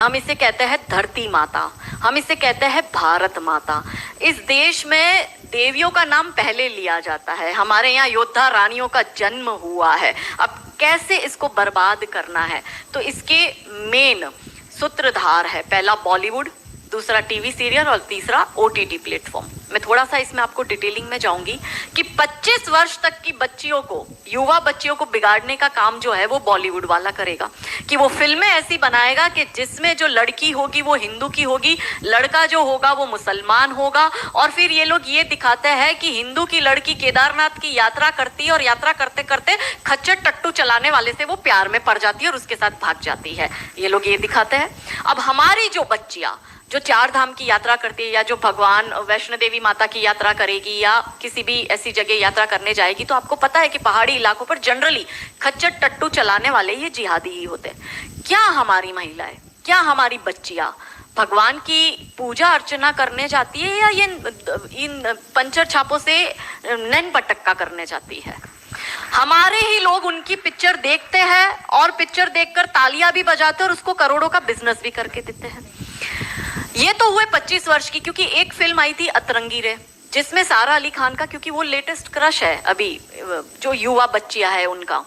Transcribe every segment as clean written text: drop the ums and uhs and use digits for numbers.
हम इसे कहते हैं धरती माता, हम इसे कहते हैं भारत माता। इस देश में देवियों का नाम पहले लिया जाता है। हमारे यहाँ योद्धा रानियों का जन्म हुआ है। अब कैसे इसको बर्बाद करना है, तो इसके मेन सूत्रधार है, पहला बॉलीवुड, दूसरा टीवी सीरियल और तीसरा ओटीटी प्लेटफॉर्म। मैं थोड़ा सा इसमें आपको डिटेलिंग में जाऊंगी कि 25 वर्ष तक की बच्चियों को, युवा बच्चियों को बिगाड़ने का काम जो है वो बॉलीवुड वाला करेगा। कि वो फिल्में ऐसी बनाएगा कि जिसमें जो लड़की होगी वो हिंदू की होगी, लड़का जो होगा वो मुसलमान होगा। और फिर ये लोग ये दिखाते हैं कि हिंदू की लड़की केदारनाथ की यात्रा करती है और यात्रा करते करते खच्चर टट्टू चलाने वाले से वो प्यार में पड़ जाती है और उसके साथ भाग जाती है। ये लोग ये दिखाते हैं। अब हमारी जो बच्चियां जो चार धाम की यात्रा करती है, या जो भगवान वैष्णो देवी माता की यात्रा करेगी, या किसी भी ऐसी जगह यात्रा करने जाएगी, तो आपको पता है कि पहाड़ी इलाकों पर जनरली खच्चर टट्टू चलाने वाले ये जिहादी ही होते हैं। क्या हमारी महिलाएं, क्या हमारी बच्चियां भगवान की पूजा अर्चना करने जाती है, या ये इन पंचर छापों से नैन पटक्का करने जाती है? हमारे ही लोग उनकी पिक्चर देखते हैं और पिक्चर देखकर तालियां भी बजाते हैं और उसको करोड़ों का बिजनेस भी करके देते हैं। ये तो हुए 25 वर्ष की, क्योंकि एक फिल्म आई थी अतरंगी रे, जिसमें सारा अली खान का, क्योंकि वो लेटेस्ट क्रश है अभी जो युवा बच्चियां है उनका,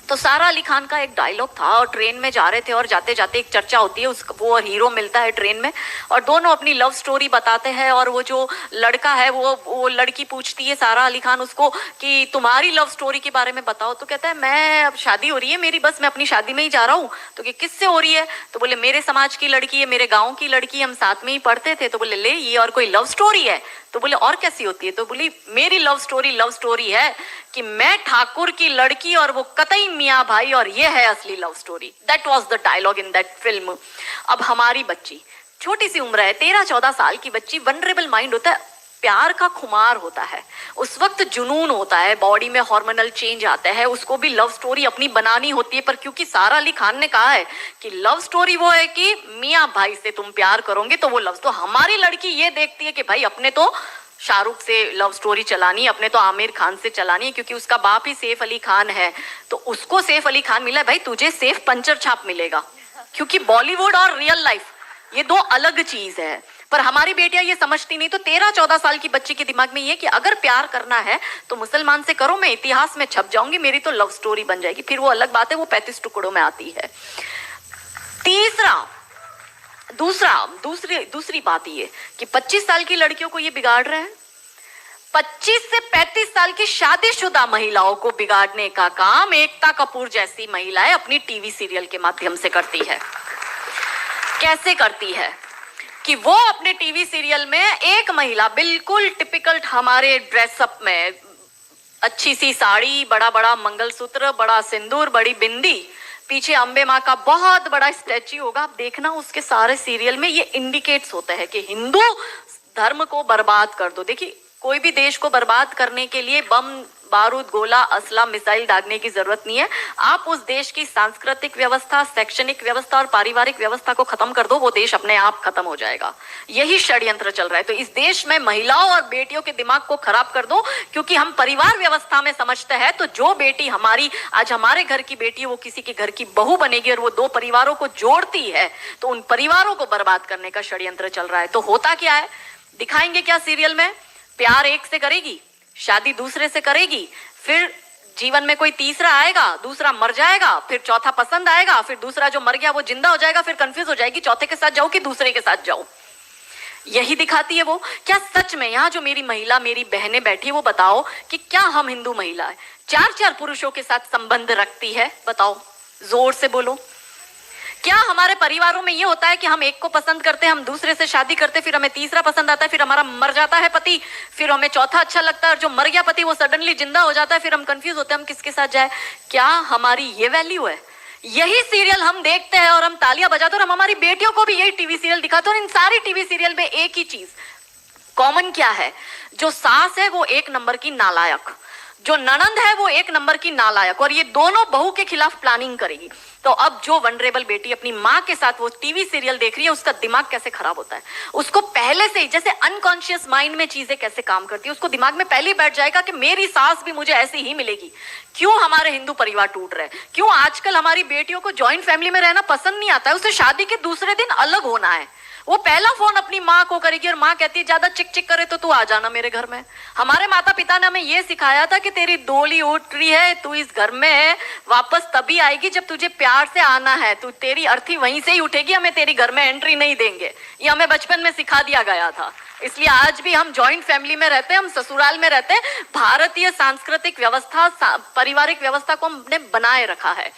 तो सारा अली खान का एक डायलॉग था और ट्रेन में जा रहे थे और जाते जाते एक चर्चा होती है, उसको वो हीरो मिलता है ट्रेन में और दोनों अपनी लव स्टोरी बताते हैं। और वो जो लड़का है वो लड़की पूछती है सारा अली खान उसको कि तुम्हारी लव स्टोरी के बारे में बताओ, तो कहता है मैं, अब शादी हो रही है मेरी, बस मैं अपनी शादी में ही जा रहा हूँ। तो कि किससे हो रही है? तो बोले मेरे समाज की लड़की है, मेरे गाँव की लड़की, हम साथ में ही पढ़ते थे। तो बोले ले, ये और कोई लव स्टोरी है? तो बोले और कैसी होती है? तो बोली मेरी लव स्टोरी है कि मैं ठाकुर की लड़की और वो कतई मियाँ भाई, और ये है असली love story. That was the dialogue in that film. अब हमारी बच्ची छोटी सी उम्र है, 13-14 साल की बच्ची, वनरेबल माइंड होता है, प्यार का खुमार होता है, उस वक्त जुनून होता है, बॉडी में हार्मोनल चेंज आता है, उसको भी लव स्टोरी अपनी बनानी होती है। पर क्योंकि सारा अली खान ने कहा है कि लव स्टोरी वो है कि मियाँ भाई से तुम प्यार करोगे तो वो लव, तो हमारी लड़की ये देखती है कि भाई अपने तो शाहरुख से लव स्टोरी चलानी है, अपने तो आमिर खान से चलानी है, क्योंकि उसका बाप ही सैफ अली खान है, तो उसको सैफ अली खान मिला है, भाई तुझे सैफ पंचर छाप मिलेगा। क्योंकि बॉलीवुड और रियल लाइफ ये दो अलग चीज है। पर हमारी बेटियां ये समझती नहीं। तो 13-14 साल की बच्ची के दिमाग में ये कि अगर प्यार करना है तो मुसलमान से करो, मैं इतिहास में छप जाऊंगी, मेरी तो लव स्टोरी बन जाएगी। फिर वो अलग बात है, वो 35 टुकड़ों में आती है। दूसरी बात ये कि 25 साल की लड़कियों को ये बिगाड़ रहे हैं। 25 से 35 साल की शादीशुदा महिलाओं को बिगाड़ने का काम एकता कपूर जैसी महिलाएं अपनी टीवी सीरियल के माध्यम से करती है। कैसे करती है कि वो अपने टीवी सीरियल में एक महिला बिल्कुल टिपिकल हमारे ड्रेसअप में, अच्छी सी साड़ी, बड़ा बड़ा मंगलसूत्र, बड़ा सिंदूर, बड़ी बिंदी, पीछे अंबे माँ का बहुत बड़ा स्टैच्यू होगा। आप देखना उसके सारे सीरियल में ये इंडिकेट्स होता है कि हिंदू धर्म को बर्बाद कर दो। देखिए कोई भी देश को बर्बाद करने के लिए बम, बारूद, गोला, असला, मिसाइल दागने की जरूरत नहीं है। आप उस देश की सांस्कृतिक व्यवस्था, शैक्षणिक व्यवस्था और पारिवारिक व्यवस्था को खत्म कर दो, वो देश अपने आप खत्म हो जाएगा। यही षड्यंत्र चल रहा है। तो इस देश में महिलाओं और बेटियों के दिमाग को खराब कर दो, क्योंकि हम परिवार व्यवस्था में समझते हैं तो जो बेटी हमारी, आज हमारे घर की बेटी, वो किसी के घर की बहू बनेगी और वो दो परिवारों को जोड़ती है, तो उन परिवारों को बर्बाद करने का षड्यंत्र चल रहा है। तो होता क्या है, दिखाएंगे क्या सीरियल में? प्यार एक से करेगी, शादी दूसरे से करेगी, फिर जीवन में कोई तीसरा आएगा, दूसरा मर जाएगा, फिर चौथा पसंद आएगा, फिर दूसरा जो मर गया वो जिंदा हो जाएगा, फिर कंफ्यूज हो जाएगी चौथे के साथ जाऊं कि दूसरे के साथ जाऊं। यही दिखाती है वो। क्या सच में यहाँ जो मेरी महिला, मेरी बहनें बैठी है, वो बताओ कि क्या हम हिंदू महिला है 4-4 पुरुषों के साथ संबंध रखती है? बताओ, जोर से बोलो। क्या हमारे परिवारों में ये होता है कि हम एक को पसंद करते हैं, हम दूसरे से शादी करते, फिर हमें तीसरा पसंद आता है, फिर हमारा मर जाता है पति, फिर हमें चौथा अच्छा लगता है, और जो मर गया पति वो सडनली जिंदा हो जाता है, फिर हम कंफ्यूज होते हैं हम किसके साथ जाए? क्या हमारी ये वैल्यू है? यही सीरियल हम देखते हैं और हम तालियां बजाते हैं, और हम हमारी बेटियों को भी यही टीवी सीरियल दिखाते हैं। और इन सारी टीवी सीरियल में एक ही चीज कॉमन क्या है? जो सास है वो एक नंबर की नालायक, जो ननंद है वो एक नंबर की नालायक, और ये दोनों बहू के खिलाफ प्लानिंग करेगी। तो अब जो वनरेबल बेटी अपनी माँ के साथ वो टीवी सीरियल देख रही है, उसका दिमाग कैसे खराब होता है, उसको पहले से ही, जैसे अनकॉन्शियस माइंड में चीजें कैसे काम करती है, उसको दिमाग में पहले ही बैठ जाएगा कि मेरी सास भी मुझे ऐसी ही मिलेगी। क्यों हमारे हिंदू परिवार टूट रहे, क्यों आजकल हमारी बेटियों को ज्वाइंट फैमिली में रहना पसंद नहीं आता है, उसे शादी के दूसरे दिन अलग होना है। वो पहला फोन अपनी माँ को करेगी और माँ कहती है ज्यादा चिक चिक करे तो तू आ जाना मेरे घर में। हमारे माता पिता ने हमें ये सिखाया था कि तेरी डोली उठ रही है, तू इस घर में वापस तभी आएगी जब तुझे प्यार से आना है, तू तेरी अर्थी वहीं से ही उठेगी, हमें तेरी घर में एंट्री नहीं देंगे। ये हमें बचपन में सिखा दिया गया था। इसलिए आज भी हम जॉइंट फैमिली में रहते हैं, हम ससुराल में रहते हैं। भारतीय सांस्कृतिक व्यवस्था, पारिवारिक व्यवस्था को हमने बनाए रखा है।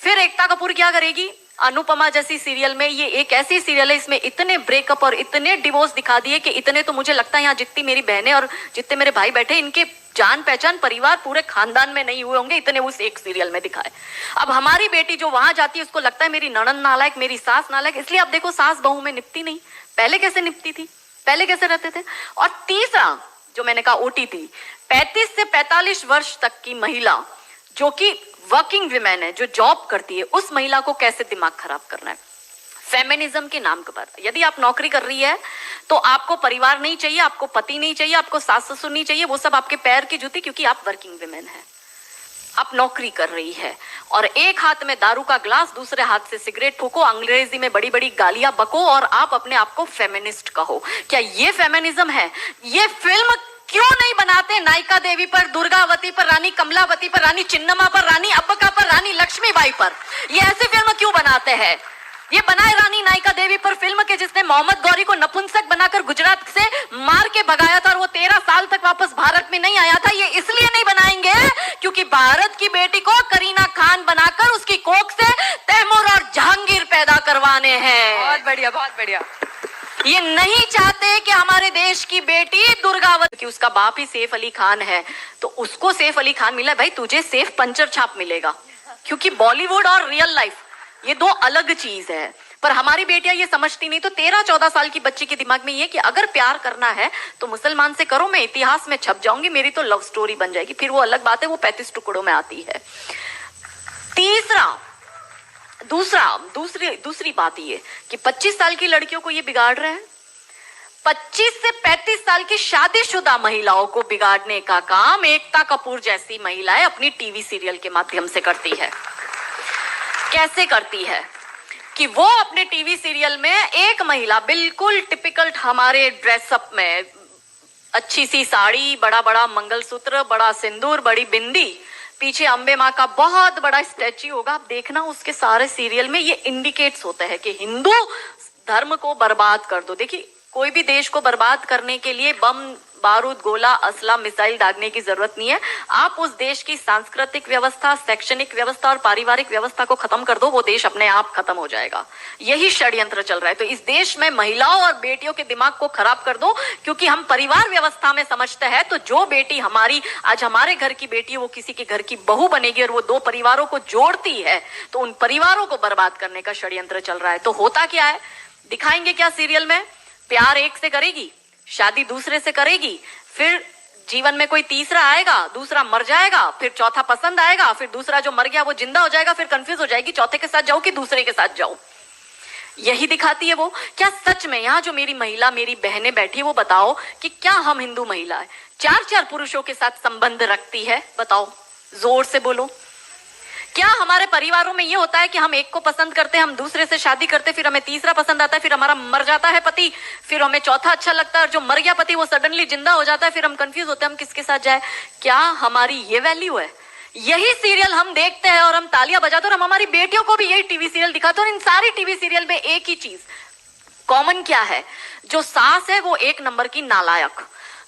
फिर एकता कपूर क्या करेगी, अनुपमा जैसी सीरियल में, ये एक ऐसी सीरियल है इसमें इतने ब्रेकअप और इतने डिवोर्स दिखा दिए कि इतने तो मुझे लगता है यहाँ जितनी मेरी बहनें और जितने मेरे भाई बैठे, इनके जान पहचान परिवार पूरे खानदान में नहीं हुए होंगे, इतने उस एक सीरियल में दिखाए। अब हमारी बेटी जो वहां जाती है उसको लगता है मेरी ननंद नालायक, मेरी सास नालायक। इसलिए अब देखो सास बहू में निपटी नहीं, पहले कैसे निपटी थी, पहले कैसे रहते थे। और तीसरा जो मैंने कहा ओटीटी, 35 से 45 वर्ष तक की महिला जो कि वर्किंग विमेन है, जो जॉब करती है, उस महिला को कैसे दिमाग खराब करना है फेमिनिज्म के नाम पर। यदि आप नौकरी कर रही है तो आपको परिवार नहीं चाहिए, आपको पति नहीं चाहिए, आपको सास ससुर नहीं चाहिए, वो सब आपके पैर की जूती, क्योंकि आप वर्किंग विमेन है, आप नौकरी कर रही है। और एक हाथ में दारू का ग्लास, दूसरे हाथ से सिगरेट फूको, अंग्रेजी में बड़ी बड़ी गालियां बको और आप अपने आप को फेमिनिस्ट कहो। क्या ये फेमिनिज्म है? ये फिल्म क्यों नहीं बनाते नायिका देवी पर, दुर्गावती पर, रानी कमलावती पर, रानी चिन्नम्मा पर, रानी अब्बका पर, रानी लक्ष्मीबाई पर? ये ऐसी फिल्म क्यों बनाते हैं? ये बनाए रानी नायिका देवी पर फिल्म के जिसने मोहम्मद गौरी को नपुंसक बनाकर गुजरात से मार के भगाया था और वो 13 साल तक वापस भारत में नहीं आया था। ये इसलिए नहीं बनाएंगे क्योंकि भारत की बेटी को करीना खान बनाकर उसकी कोख से तैमूर और जहांगीर पैदा करवाने हैं। बहुत बढ़िया, बहुत बढ़िया। ये नहीं चाहते कि हमारे देश की बेटी दुर्गावती, कि उसका बाप ही सैफ अली खान है तो उसको सैफ अली खान मिला, भाई तुझे सैफ पंचर छाप मिलेगा, क्योंकि बॉलीवुड और रियल लाइफ ये दो अलग चीज है। पर हमारी बेटियां ये समझती नहीं। तो 13-14 साल की बच्ची के दिमाग में ये कि अगर प्यार करना है तो मुसलमान से करो, मैं इतिहास में छप जाऊंगी, मेरी तो लव स्टोरी बन जाएगी। फिर वो अलग बात है, वो 35 टुकड़ों में आती है। दूसरी बात ये कि 25 साल की लड़कियों को ये बिगाड़ रहे हैं। 25 से 35 साल की शादीशुदा महिलाओं को बिगाड़ने का काम एकता कपूर जैसी महिलाएं अपनी टीवी सीरियल के माध्यम से करती है। कैसे करती है कि वो अपने टीवी सीरियल में एक महिला बिल्कुल टिपिकल हमारे ड्रेसअप में, अच्छी सी साड़ी, बड़ा बड़ा मंगलसूत्र, बड़ा सिंदूर, बड़ी बिंदी, पीछे अंबे माँ का बहुत बड़ा स्टैच्यू होगा। आप देखना उसके सारे सीरियल में ये इंडिकेट्स होते हैं कि हिंदू धर्म को बर्बाद कर दो। देखिए कोई भी देश को बर्बाद करने के लिए बम, बारूद, गोला, असला, मिसाइल दागने की जरूरत नहीं है। आप उस देश की सांस्कृतिक व्यवस्था, शैक्षणिक व्यवस्था और पारिवारिक व्यवस्था को खत्म कर दो, वो देश अपने आप खत्म हो जाएगा। यही षड्यंत्र चल रहा है। तो इस देश में महिलाओं और बेटियों के दिमाग को खराब कर दो, क्योंकि हम परिवार व्यवस्था में समझते हैं तो जो बेटी हमारी आज हमारे घर की बेटी वो किसी के घर की बहू बनेगी और वो दो परिवारों को जोड़ती है, तो उन परिवारों को बर्बाद करने का षड्यंत्र चल रहा है। तो होता क्या है, दिखाएंगे क्या सीरियल में? प्यार एक से करेगी, शादी दूसरे से करेगी, फिर जीवन में कोई तीसरा आएगा, दूसरा मर जाएगा, फिर चौथा पसंद आएगा, फिर दूसरा जो मर गया वो जिंदा हो जाएगा, फिर कंफ्यूज हो जाएगी चौथे के साथ जाऊं कि दूसरे के साथ जाऊं। यही दिखाती है वो। क्या सच में यहाँ जो मेरी महिला, मेरी बहनें बैठी है, वो बताओ कि क्या हम हिंदू महिला है 4-4 पुरुषों के साथ संबंध रखती है? बताओ, जोर से बोलो। क्या हमारे परिवारों में ये होता है कि हम एक को पसंद करते हैं, हम दूसरे से शादी करते, फिर हमें तीसरा पसंद आता है, फिर हमारा मर जाता है पति, फिर हमें चौथा अच्छा लगता है और जो मर गया पति वो सडनली जिंदा हो जाता है, फिर हम कंफ्यूज होते हैं हम किसके साथ जाए? क्या हमारी ये वैल्यू है? यही सीरियल हम देखते हैं और हम तालियां बजाते हैं और हम हमारी बेटियों को भी यही टीवी सीरियल दिखाते हैं। और इन सारी टीवी सीरियल में एक ही चीज कॉमन क्या है, जो सास है वो एक नंबर की नालायक,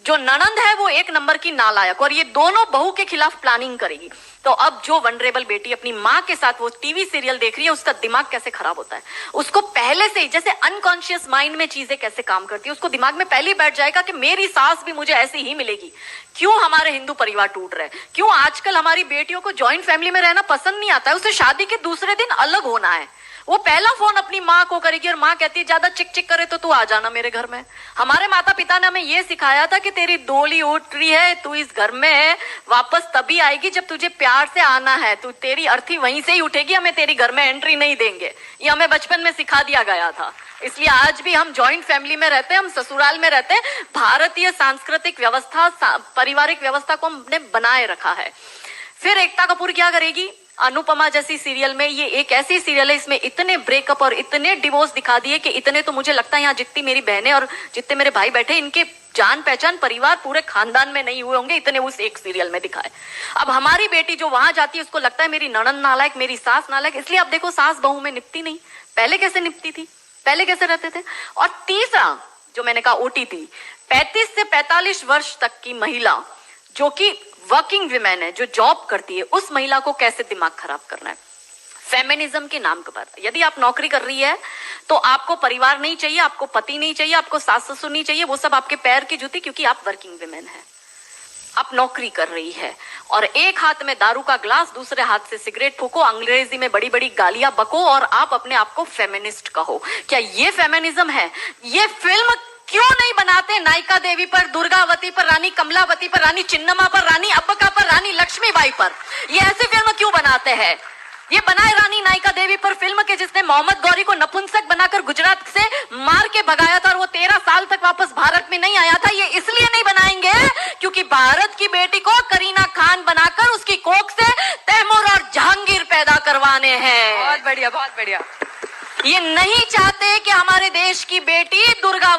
जो ननंद है वो एक नंबर की नालायक, और ये दोनों बहू के खिलाफ प्लानिंग करेगी। तो अब जो वनरेबल बेटी अपनी माँ के साथ वो टीवी सीरियल देख रही है, उसका दिमाग कैसे खराब होता है, उसको पहले से ही, जैसे अनकॉन्शियस माइंड में चीजें कैसे काम करती है, उसको दिमाग में पहले ही बैठ जाएगा कि मेरी सास भी मुझे ऐसी ही मिलेगी। क्यों हमारे हिंदू परिवार टूट रहे, क्यों आजकल हमारी बेटियों को ज्वाइंट फैमिली में रहना पसंद नहीं आता है, उसे शादी के दूसरे दिन अलग होना है। वो पहला फोन अपनी माँ को करेगी और माँ कहती है ज्यादा चिक चिक करे तो तू आ जाना मेरे घर में। हमारे माता पिता ने हमें ये सिखाया था कि तेरी डोली उठ रही है, तू इस घर में वापस तभी आएगी जब तुझे प्यार से आना है, तू तेरी अर्थी वहीं से ही उठेगी, हमें तेरी घर में एंट्री नहीं देंगे। ये हमें बचपन में सिखा दिया गया था। इसलिए आज भी हम जॉइंट फैमिली में रहते हैं, हम ससुराल में रहते हैं। भारतीय सांस्कृतिक व्यवस्था, पारिवारिक व्यवस्था को हमने बनाए रखा है। फिर एकता कपूर क्या करेगी? अनुपमा जैसी सीरियल में, ये एक ऐसी सीरियल है इसमें इतने ब्रेकअप और इतने डिवोर्स दिखा दिए कि इतने तो मुझे लगता है यहाँ जितनी मेरी बहनें और जितने मेरे भाई बैठे इनके जान पहचान परिवार पूरे खानदान में नहीं हुए होंगे, इतने उस एक सीरियल में दिखाए। अब हमारी बेटी जो वहां जाती है उसको लगता है मेरी ननद नालायक, मेरी सास नालायक। इसलिए अब देखो सास बहू में निपटी नहीं, पहले कैसे निपटी थी, पहले कैसे रहते थे। और तीसरा जो मैंने कहा ओटीटी, 35 से 45 वर्ष तक की महिला जो कि वर्किंग विमेन है, जो जॉब करती है, उस महिला को कैसे दिमाग खराब करना है फेमिनिज्म के नाम पर। यदि आप नौकरी कर रही है तो आपको परिवार नहीं चाहिए, आपको पति नहीं चाहिए, आपको सास ससुर नहीं चाहिए, वो सब आपके पैर की जूती, क्योंकि आप वर्किंग विमेन है, आप नौकरी कर रही है। और एक हाथ में दारू का ग्लास, दूसरे हाथ से सिगरेट फूको, अंग्रेजी में बड़ी बड़ी गालियां बको और आप अपने आप को फेमिनिस्ट कहो। क्या ये फेमिनिज्म है? ये फिल्म क्यों नहीं बनाते नायिका देवी पर, दुर्गावती पर, रानी कमलावती पर, रानी चिन्नमा पर, रानी अब्बका पर, रानी लक्ष्मीबाई पर? ये ऐसी फिल्म क्यों बनाते हैं? ये बनाए रानी नायिका देवी पर फिल्म के जिसने मोहम्मद गौरी को नपुंसक बनाकर गुजरात से मार के भगाया था और वो 13 साल तक वापस भारत में नहीं आया था। ये इसलिए नहीं बनाएंगे क्योंकि भारत की बेटी को करीना खान बनाकर उसकी कोख से तैमूर और जहांगीर पैदा करवाने हैं। बहुत बढ़िया, बहुत बढ़िया। ये नहीं चाहते कि हमारे देश की बेटी दुर्गा